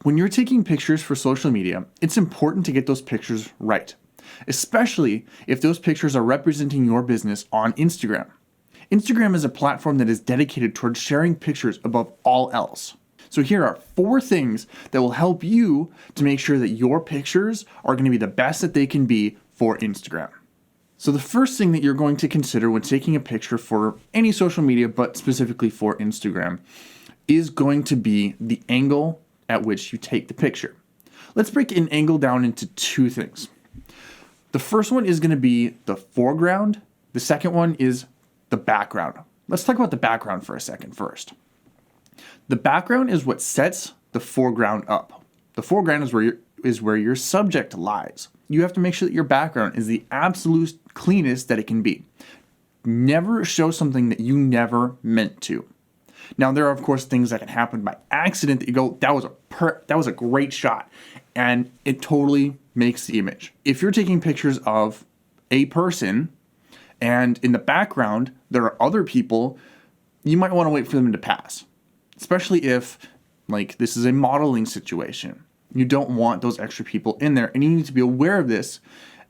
When you're taking pictures for social media, it's important to get those pictures right, especially if those pictures are representing your business on Instagram. Instagram is a platform that is dedicated towards sharing pictures above all else. So here are 4 things that will help you to make sure that your pictures are going to be the best that they can be for Instagram. So the first thing that you're going to consider when taking a picture for any social media, but specifically for Instagram, is going to be the angle at which you take the picture. Let's break an angle down into 2 things. The first one is going to be the foreground. The second one is the background. Let's talk about the background for a second first. The background is what sets the foreground up. The foreground is where your subject lies. You have to make sure that your background is the absolute cleanest that it can be. Never show something that you never meant to. Now, there are, of course, things that can happen by accident that you go, that was a great shot, and it totally makes the image. If you're taking pictures of a person and in the background there are other people, you might want to wait for them to pass, especially if, like, this is a modeling situation. You don't want those extra people in there, and you need to be aware of this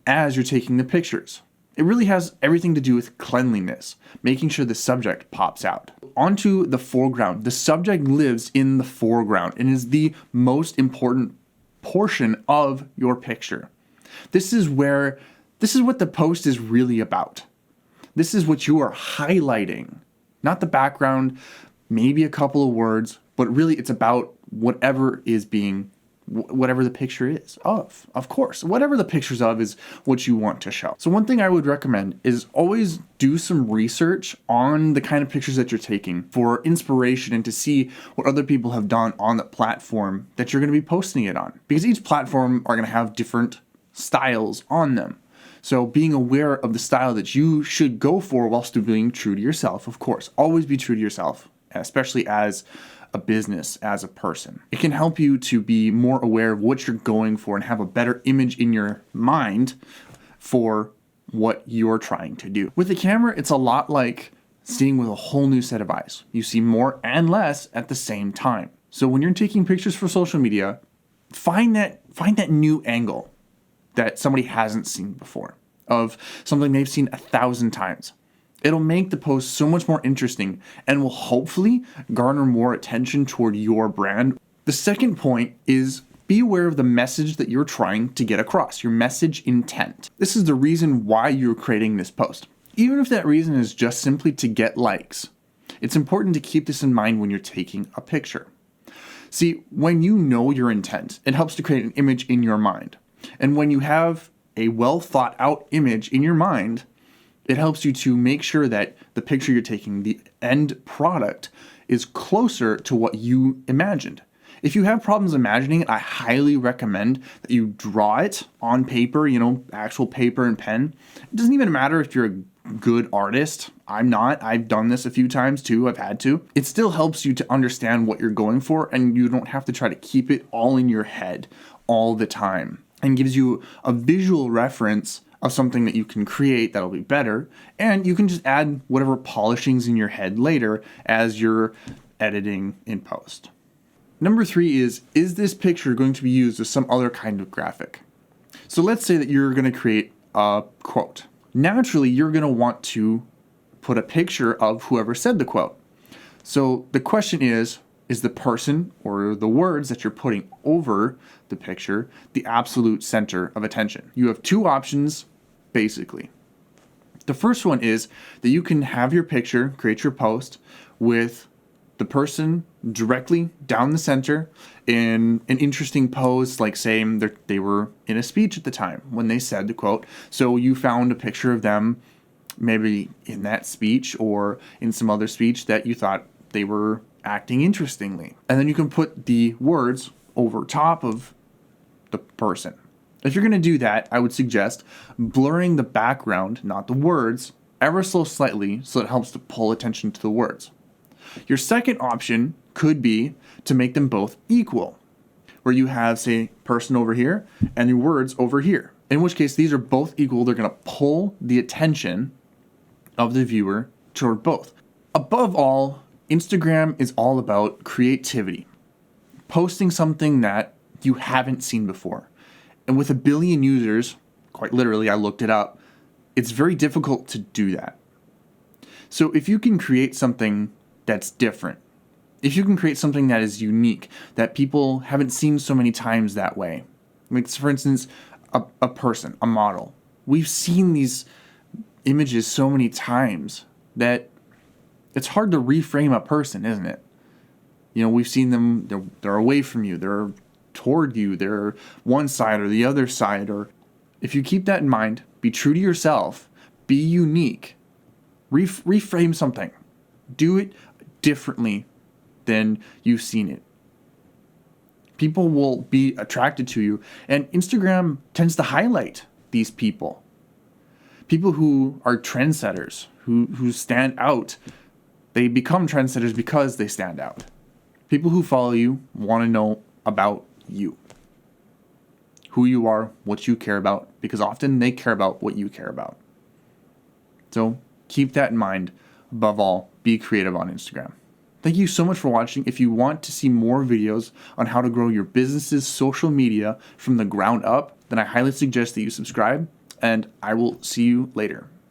as you're taking the pictures. It really has everything to do with cleanliness, making sure the subject pops out. Onto the foreground. The subject lives in the foreground and is the most important portion of your picture. This is what the post is really about. This is what you are highlighting, not the background, maybe a couple of words, but really it's about whatever the picture is of course. Whatever the picture's of is what you want to show. So one thing I would recommend is always do some research on the kind of pictures that you're taking for inspiration and to see what other people have done on the platform that you're going to be posting it on. Because each platform are going to have different styles on them. So being aware of the style that you should go for while still being true to yourself, of course. Always be true to yourself, especially as a business, as a person. It can help you to be more aware of what you're going for and have a better image in your mind for what you're trying to do. With the camera, it's a lot like seeing with a whole new set of eyes. You see more and less at the same time. So when you're taking pictures for social media, find that new angle that somebody hasn't seen before, of something they've seen 1,000 times. It'll make the post so much more interesting and will hopefully garner more attention toward your brand. The second point is be aware of the message that you're trying to get across, your message intent. This is the reason why you're creating this post. Even if that reason is just simply to get likes, it's important to keep this in mind when you're taking a picture. See, when you know your intent, it helps to create an image in your mind. And when you have a well thought out image in your mind, it helps you to make sure that the picture you're taking, the end product, is closer to what you imagined. If you have problems imagining it, I highly recommend that you draw it on paper, actual paper and pen. It doesn't even matter if you're a good artist. I'm not. I've done this a few times too. I've had to. It still helps you to understand what you're going for, and you don't have to try to keep it all in your head all the time, and gives you a visual reference of something that you can create that'll be better, and you can just add whatever polishings in your head later as you're editing in post. Number 3 is this picture going to be used as some other kind of graphic? So let's say that you're going to create a quote. Naturally, you're going to want to put a picture of whoever said the quote. So the question is the person or the words that you're putting over the picture the absolute center of attention? You have 2 options, basically. The first one is that you can have your picture, create your post with the person directly down the center in an interesting pose, like saying they were in a speech at the time when they said the quote. So you found a picture of them maybe in that speech or in some other speech that you thought they were acting interestingly. And then you can put the words over top of the person. If you're going to do that, I would suggest blurring the background, not the words, ever so slightly so it helps to pull attention to the words. Your second option could be to make them both equal, where you have, say, person over here and your words over here. In which case, these are both equal. They're going to pull the attention of the viewer toward both. Above all, Instagram is all about creativity. posting something that you haven't seen before. And with 1 billion users, quite literally, I looked it up, it's very difficult to do that. So if you can create something that's different, if you can create something that is unique, that people haven't seen so many times that way, like for instance, a person, a model. We've seen these images so many times that it's hard to reframe a person, isn't it? You know, we've seen them, they're away from you, they're toward you, they're one side or the other side. Or if you keep that in mind, be true to yourself, be unique, reframe something, do it differently than you've seen it. People will be attracted to you, and Instagram tends to highlight these people who are trendsetters, who stand out. They become trendsetters because they stand out. People who follow you want to know about you, who you are, what you care about, because often they care about what you care about. So keep that in mind. Above all, be creative on Instagram. Thank you so much for watching. If you want to see more videos on how to grow your business's social media from the ground up, then I highly suggest that you subscribe, and I will see you later.